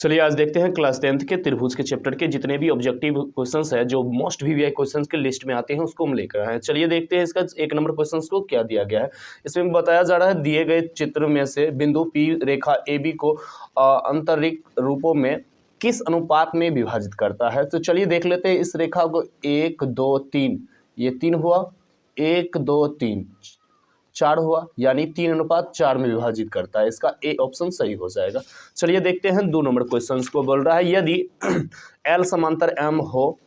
चलिए आज देखते हैं क्लास 10th के त्रिभुज के चैप्टर के जितने भी ऑब्जेक्टिव क्वेश्चंस है जो मोस्ट वीवीआई क्वेश्चंस के लिस्ट में आते हैं उसको हम लेकर आए हैं। चलिए देखते हैं इसका 1 नंबर क्वेश्चंस को क्या दिया गया है। इसमें बताया जा रहा है दिए गए चित्र में से बिंदु P रेखा AB को आंतरिक रूपों में किस अनुपात में विभाजित करता है। तो चलिए देख लेते हैं इस रेखा को 1 2 3, ये 3 हुआ, 1 2 3 4 हुआ, यानी 3:4 में विभाजित करता है। इसका ए ऑप्शन सही हो जाएगा। चलिए देखते हैं 2 नंबर क्वेश्चन को। बोल रहा है यदि L समांतर M हो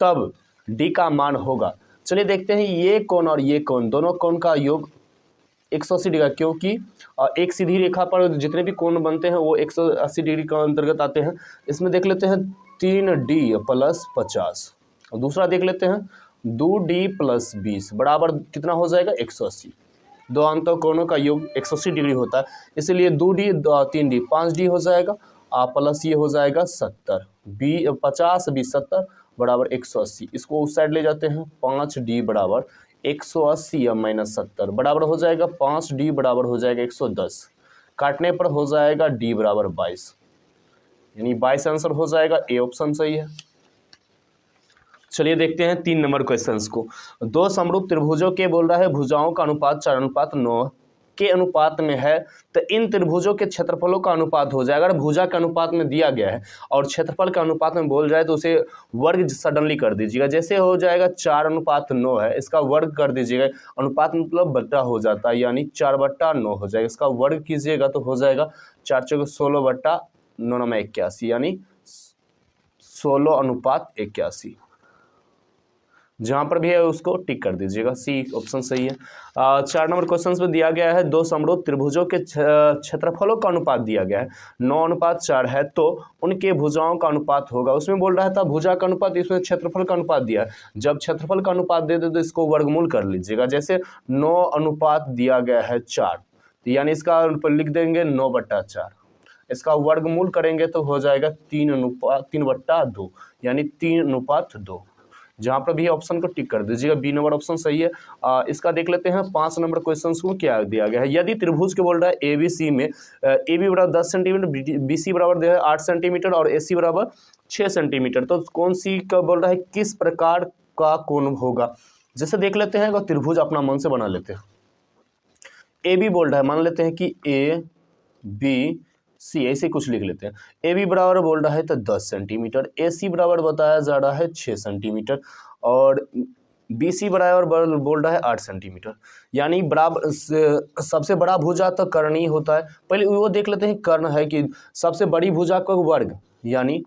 तब D का मान होगा। चलिए देखते हैं ये कोण और ये कोण दोनों कोण का योग 180 डिग्री, क्योंकि एक सीधी रेखा पर जितने भी कोण बनते हैं वो 180 डिग्री का अंतर्गत आते हैं। इसमें देख लेते हैं 3D + 50 और दूसरा देख लेते हैं 2D + 20 बराबर कितना हो जाएगा 180। दो अंत कोणों का योग 180 डिग्री होता है, इसलिए 2D 3D 5D हो जाएगा प्लस ये हो जाएगा 70। 50 20 70 बराबर 180। इसको उस साइड ले जाते हैं 5D बराबर 180 या -70 बराबर हो जाएगा 5D बराबर हो जाएगा 110। काटने पर हो जाएगा D बराबर 22, यानी 22 आंसर हो जाएगा। ए ऑप्शन सही है। चलिए देखते हैं 3 नंबर क्वेश्चंस को। दो समरूप त्रिभुजों के बोल रहा है भुजाओं का अनुपात 4:9 के अनुपात में है, तो इन त्रिभुजों के क्षेत्रफलों का अनुपात हो जाएगा। अगर भुजा के अनुपात में दिया गया है और क्षेत्रफल के अनुपात में बोल जाए तो उसे वर्ग सडनली कर दीजिएगा। जैसे हो जाएगा 4:9 है, इसका वर्ग कर दीजिएगा। अनुपात मतलब बट्टा हो जाता है, यानी 4/9 हो जाएगा। इसका वर्ग कीजिएगा तो हो जाएगा 4 × 16/9 में 81, यानी 16:81। जहां पर भी है उसको टिक कर दीजिएगा। सी ऑप्शन सही है। 4 नंबर क्वेश्चन में दिया गया है दो समरूप त्रिभुजों के क्षेत्रफलों का अनुपात दिया गया है 9:4 है, तो उनके भुजाओं का अनुपात होगा। उसमें बोल रहा था भुजा का अनुपात, इसमें क्षेत्रफल का अनुपात दिया है। जब क्षेत्रफल का अनुपात दे दे तो इसको वर्गमूल कर लीजिएगा। जैसे 9 अनुपात दिया गया है 4, यानी इसका लिख देंगे 9/4। इसका वर्गमूल करेंगे तो हो जाएगा 3/2, यानी 3:2। जहां पर भी ऑप्शन को टिक कर दीजिएगा। बी नंबर ऑप्शन सही है। इसका देख लेते हैं 5 नंबर क्वेश्चन को क्या दिया गया है। यदि त्रिभुज के बोल रहा है ABC में AB बराबर 10 सेंटीमीटर, BC बराबर 8 सेंटीमीटर और AC बराबर 6 सेंटीमीटर, तो कौन सी का बोल रहा है किस प्रकार का कोण होगा। जैसे देख लेते हैं त्रिभुज अपना मन से बना लेते हैं। AB बोल रहा है, मान लेते हैं कि ABC ऐसे कुछ लिख लेते हैं। AB बराबर बोल रहा है तो 10 सेंटीमीटर, AC बराबर बताया जा रहा है 6 सेंटीमीटर और BC बराबर बोल रहा है 8 सेंटीमीटर। यानी बराबर सबसे बड़ा भुजा तो कर्ण ही होता है। पहले वो देख लेते हैं कर्ण है कि सबसे बड़ी भुजा का वर्ग, यानी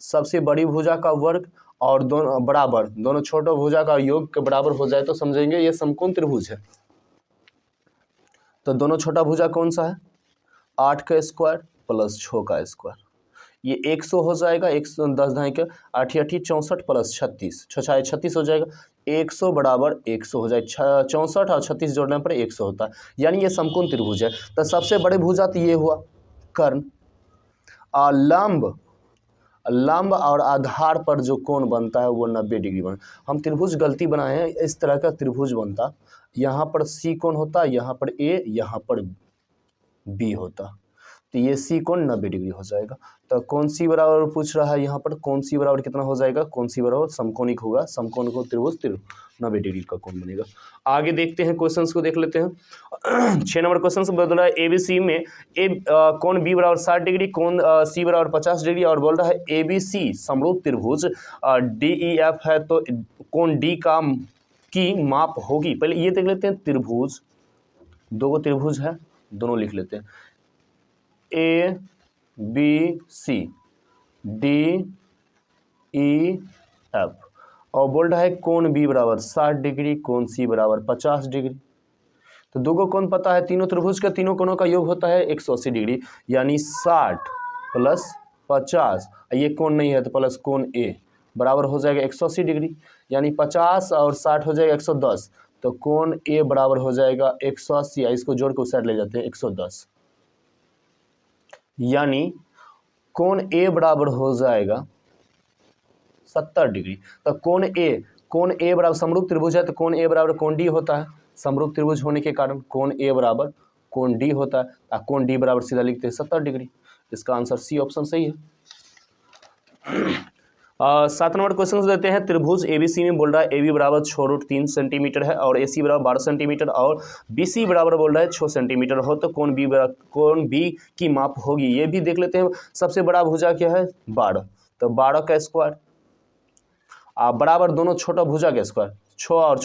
सबसे बड़ी भुजा का वर्ग और दोनों बराबर दोनों छोटे भुजा का योग के बराबर हो जाए तो समझेंगे ये समकोण त्रिभुज है। तो दोनों छोटा भुजा कौन सा है 8 का स्क्वायर + 6 का स्क्वायर, ये 100 हो जाएगा। 110 ढाई का 8 8 64 + 36 6 36 हो जाएगा। 100 बराबर 100 हो जाएगा। 64 और 36 जोड़ने पर 100 होता है, यानी ये समकोण त्रिभुज है। तो सबसे बड़े भुजा तो ये हुआ कर्ण। लंब और आधार पर जो कोण बनता है वो 90 डिग्री बना। हम त्रिभुज गलती बनाए हैं, इस तरह का त्रिभुज बनता, यहाँ पर C कोण होता, यहाँ पर A, यहाँ पर B होता, तो ये C कोण 90 डिग्री हो जाएगा। तो कौन सी बराबर पूछ रहा है यहाँ पर, कौन सी बराबर कितना हो जाएगा, कौन सी बराबर समकोणिक होगा। समकोण को त्रिभुज 90 डिग्री का कोण बनेगा। आगे देखते हैं क्वेश्चंस को देख लेते हैं। 6 नंबर क्वेश्चन से बदल रहा है ABC में कोण B बराबर 60 डिग्री, कोण C बराबर 50 डिग्री और बोल रहा है ABC समरूप त्रिभुज DEF है, तो कोण D की माप होगी। पहले ये देख लेते हैं त्रिभुज, दो त्रिभुज है, दोनों लिख लेते हैं ABC DEF और बोल रहा है कोण B बराबर 60 डिग्री, कोण C बराबर 50 डिग्री। तो दो को कोण पता है, तीनों त्रिभुज के तीनों कोणों का योग होता है 180 डिग्री, यानी 60 + 50। ये कोण नहीं है तो प्लस कोण A बराबर हो जाएगा 180 डिग्री, यानी 50 और 60 हो जाएगा 110। तो कोण A बराबर हो जाएगा 180, इसको जोड़ के उस साइड ले जाते हैं 110, यानी कोण A बराबर हो जाएगा 70 डिग्री। तो कोण A बराबर समरूप त्रिभुज है, तो कोण A बराबर कोण D होता है। समरूप त्रिभुज होने के कारण कोण A बराबर कोण D होता है। कोण D बराबर सीधा लिखते हैं 70 डिग्री। इसका आंसर सी ऑप्शन सही है। 7 नंबर क्वेश्चन देते हैं। त्रिभुज एबीसी में बोल रहा है ए बी बराबर 6√3 सेंटीमीटर है और ए सी बराबर 12 सेंटीमीटर और बी सी बराबर बोल रहा है 6 सेंटीमीटर हो, तो कौन बी की माप होगी, ये भी देख लेते हैं। सबसे बड़ा भुजा क्या है 12, तो 12 का स्क्वायर बराबर दोनों छोटा भुजा का स्क्वायर 6 और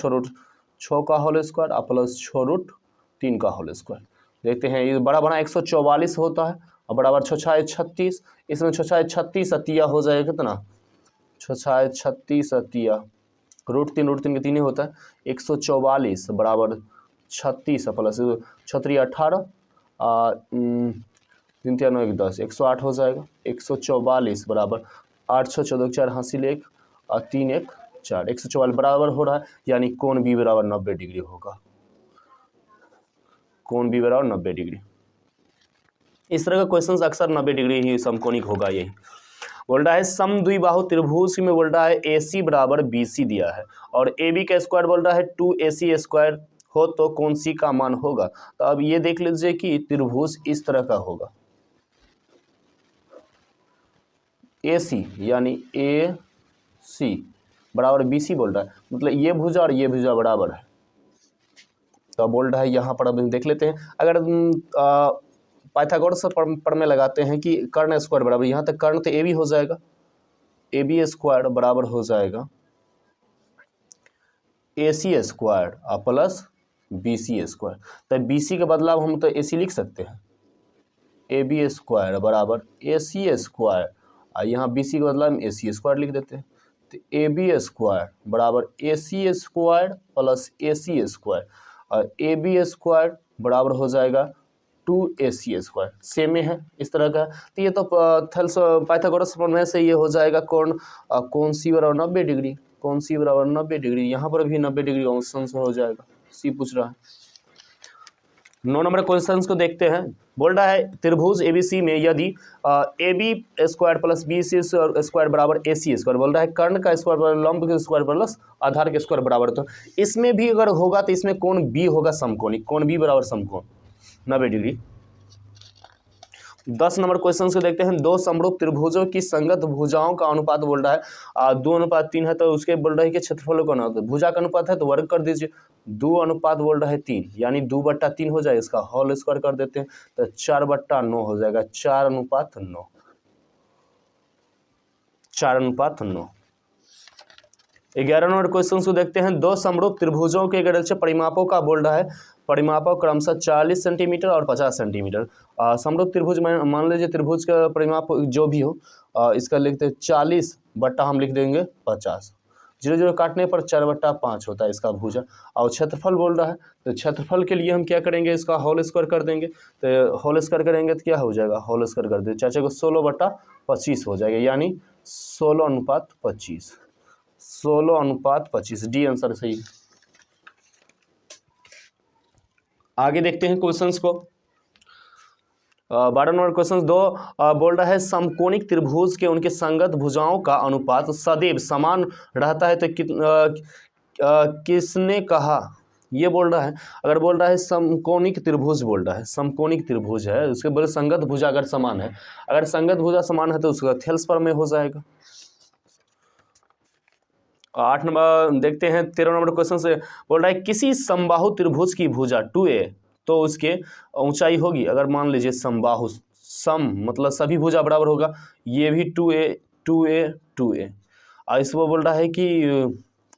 6 का होल स्क्वायर प्लस 6√3 का होल स्क्वायर। देखते हैं ये बड़ा बना 144 होता है और बराबर 6 36, इसमें 6 36 अतिया हो जाएगा कितना 6 36 अतिया √3 के 3 ही होता है 144 बराबर 36 प्लस 6 18 3 3 9 1 10 108 हो जाएगा। 144 बराबर 8 6 14 4 हासिल 1 और 3 1 4 144 बराबर हो रहा है, यानी कोण बी बराबर 90 डिग्री होगा। कोण बी बराबर 90 डिग्री। इस तरह का क्वेश्चन अक्सर 90 डिग्री ही समकोणिक होगा। यही बोल रहा है समद्विबाहु त्रिभुज में बोल रहा है ए सी बराबर बी सी दिया है और ए बी का स्क्वायर बोल रहा है 2AC स्क्वायर हो, तो कौन सी का मान होगा। तो अब ये देख लीजिए कि त्रिभुज इस तरह का होगा ए सी यानी ए सी बराबर बी सी बोल रहा है, मतलब ये भुजा और ये भुजा बराबर है। तो बोल रहा है यहाँ पर अब देख लेते हैं। अगर पाइथागोरस प्रमेय लगाते हैं कि कर्ण स्क्वायर बराबर, यहाँ तक कर्ण तो ए बी हो जाएगा, ए बी स्क्वायर बराबर हो जाएगा A C square plus B C square. तो बी सी के बदलाव हम तो ए सी लिख सकते हैं, ए बी स्क्वायर बराबर ए सी स्क्वायर और यहाँ बी सी के बदलाव में ए सी स्क्वायर लिख देते हैं। तो ए बी स्क्वायर बराबर A C square plus A C square और ए बी स्क्वायर बराबर हो जाएगा 2AC स्क्वायर, सेम ही है इस तरह का। तो ये तो थेल्स पाइथागोरस प्रमेय से ये हो जाएगा कोण सी बराबर 90 डिग्री, कोण सी बराबर 90 डिग्री। यहाँ पर भी 90 डिग्री ऑप्शन से हो जाएगा, सी पूछ रहा है। 9 नंबर क्वेश्चन को देखते हैं। बोल रहा है त्रिभुज एबीसी में यदि A B square plus B C square बराबर ए सी स्क्वायर, बोल रहा है कर्ण का स्क्वायर बराबर लंब के स्क्वायर प्लस आधार के स्क्वायर बराबर, तो इसमें भी अगर होगा तो इसमें कोण बी होगा समकोणिक, कोण बी बराबर समकोण 90 डिग्री। 10 नंबर क्वेश्चन को देखते हैं। दो समरूप त्रिभुजों की संगत भुजाओं का अनुपात बोल रहा है 2:3 है, तो उसके बोल रहा है कि क्षेत्रफलों का अनुपात, भुजा का अनुपात है तो वर्ग कर दीजिए, 2 अनुपात बोल रहा है 3 यानी 2/3 हो जाएगा, इसका होल स्क्वायर कर देते हैं तो 4/9 हो जाएगा, 4:9, 4:9। 11 नंबर क्वेश्चन को देखते हैं। दो समरूप त्रिभुजों के गणितीय परिमापों का बोल रहा है, परिमापक क्रमशः 40 सेंटीमीटर और 50 सेंटीमीटर। समरूप त्रिभुज मान लीजिए त्रिभुज का परिमाप जो भी हो, इसका लिखते हैं 40 बट्टा हम लिख देंगे 50, 0 काटने पर 4/5 होता है इसका भुजा। और क्षेत्रफल बोल रहा है तो क्षेत्रफल के लिए हम क्या करेंगे, इसका होल स्क्वायर कर देंगे, तो होल स्क्वायर करेंगे तो क्या हो जाएगा, होल स्क्वायर कर देंगे, चाचा को 16/25 हो जाएगा, यानी 16:25, 16:25। डी आंसर सही। आगे देखते हैं क्वेश्चंस को। 12 नंबर क्वेश्चन बोल रहा है समकोणिक त्रिभुज के उनके संगत भुजाओं का अनुपात सदैव समान रहता है, तो किसने कहा, ये बोल रहा है। अगर बोल रहा है समकोणिक त्रिभुज बोल रहा है, समकोणिक त्रिभुज है, उसके बोले संगत भुजा अगर समान है, अगर संगत भुजा समान है तो उसका थेल्स प्रमेय हो जाएगा। 8 नंबर देखते हैं। 13 नंबर क्वेश्चन से बोल रहा है किसी समबाहु त्रिभुज की भुजा 2a तो उसके ऊंचाई होगी, अगर मान लीजिए समबाहु, सम मतलब सभी भुजा बराबर होगा, ये भी 2a और इसको बोल रहा है कि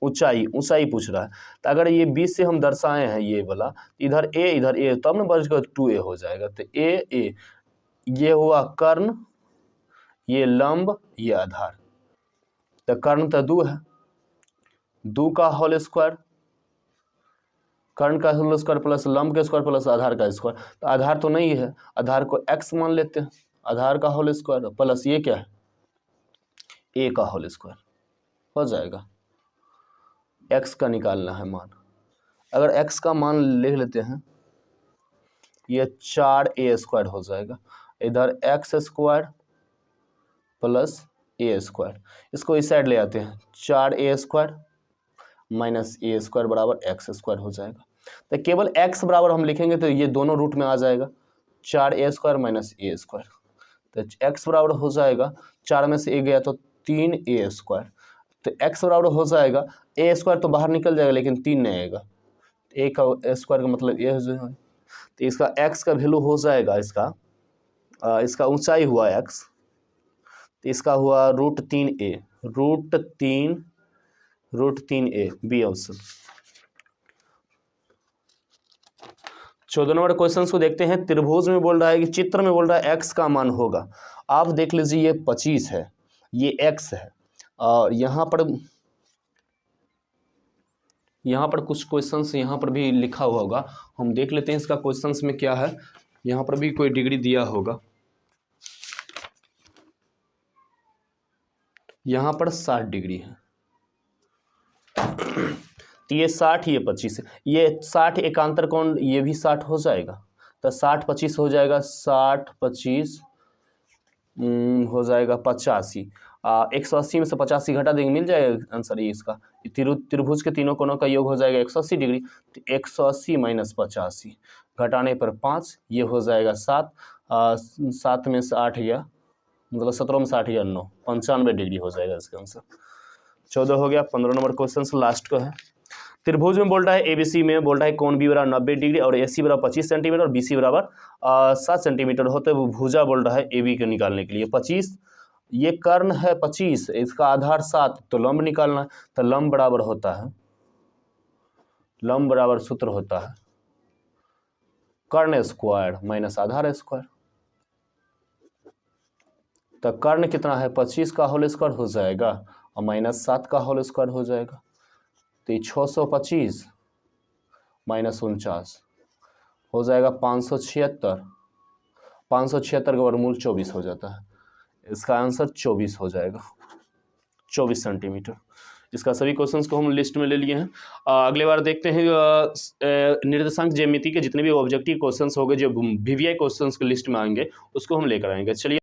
ऊंचाई पूछ रहा है, तो अगर ये 20 से हम दर्शाए हैं ये वाला, इधर a तब ना बचकर 2a हो जाएगा, तो a ये हुआ कर्ण, ये लंब, ये आधार, तो कर्ण तो 2 है, 2 का होल स्क्वायर, कर्ण का होल स्क्वायर प्लस लंब का स्क्वायर प्लस आधार का स्क्वायर, तो आधार तो नहीं है, आधार को x मान लेते हैं, आधार का होल स्क्वायर प्लस ये क्या है a का होल स्क्वायर हो जाएगा, x का निकालना है मान। अगर x का मान लिख लेते हैं, ये 4a स्क्वायर हो जाएगा, इधर x square plus a square, इसको इस साइड ले आते हैं, 4a square minus a square बराबर x स्क्वायर हो जाएगा। तो केवल x बराबर हम लिखेंगे तो ये दोनों रूट में आ जाएगा, 4a square minus a square, तो x बराबर हो जाएगा, 4 में से a गया तो 3a²। तो x बराबर हो जाएगा, a² तो बाहर निकल जाएगा लेकिन 3 नहीं आएगा, a का स्क्वायर का मतलब ये हो जाएगा। तो इसका x का वैल्यू हो जाएगा, इसका ऊंचाई हुआ x, तो इसका हुआ √3a, √3a, B option. 14 number question को देखते हैं। त्रिभुज में बोल रहा है कि चित्र में बोल रहा है x का मान होगा। आप देख लीजिए ये 25 है, ये x है, और यहाँ पर कुछ क्वेश्चंस यहाँ पर भी लिखा हुआ होगा, हम देख लेते हैं इसका क्वेश्चंस में क्या है। यहाँ पर भी कोई डिग्री दिया होगा, यहाँ पर 60 डिग्री है, तो ये 60, ये 25 है, ये 60 एकांतर कोण, ये भी 60 हो जाएगा, तो 60 25 हो जाएगा, 60 25 हो जाएगा 85। 180 में से 85 घटा देंगे, मिल जाएगा आंसर ये इसका। त्रिभुज के तीनों कोणों का योग हो जाएगा 180 डिग्री, तो 180 माइनस 85 घटाने पर 5, ये हो जाएगा 7। 7 में से 8 गया, मतलब 17 में से 8 गया 9, 95 डिग्री हो जाएगा इसका आंसर। 14 हो गया। 15 नंबर क्वेश्चन लास्ट का है। त्रिभुज में बोल रहा है एबीसी में बोल रहा है कोण बी बराबर 90 डिग्री और एसी बराबर 25 सेंटीमीटर और बीसी बराबर 7 सेंटीमीटर होते हुए भुजा बोल रहा है एबी को निकालने के लिए। 25 ये कर्ण है, 25 इसका आधार 7, तो लंब निकालना है, तो लंब बराबर होता है, लंब बराबर सूत्र होता है कर्ण स्क्वायर माइनस आधार स्क्वायर। तो कर्ण कितना है, 25 का होल स्क्वायर हो जाएगा और माइनस 7 का होल स्क्वायर हो जाएगा, तो 625 माइनस 49 हो जाएगा 576। 576 का वर्गमूल 24 हो जाता है, इसका आंसर 24 हो जाएगा, 24 सेंटीमीटर। इसका सभी क्वेश्चंस को हम लिस्ट में ले लिए हैं। अगले बार देखते हैं निर्देशांक ज्यामिति के जितने भी ऑब्जेक्टिव क्वेश्चंस होंगे जो वीवीआई क्वेश्चंस की लिस्ट में आएंगे उसको हम लेकर आएंगे। चलिए।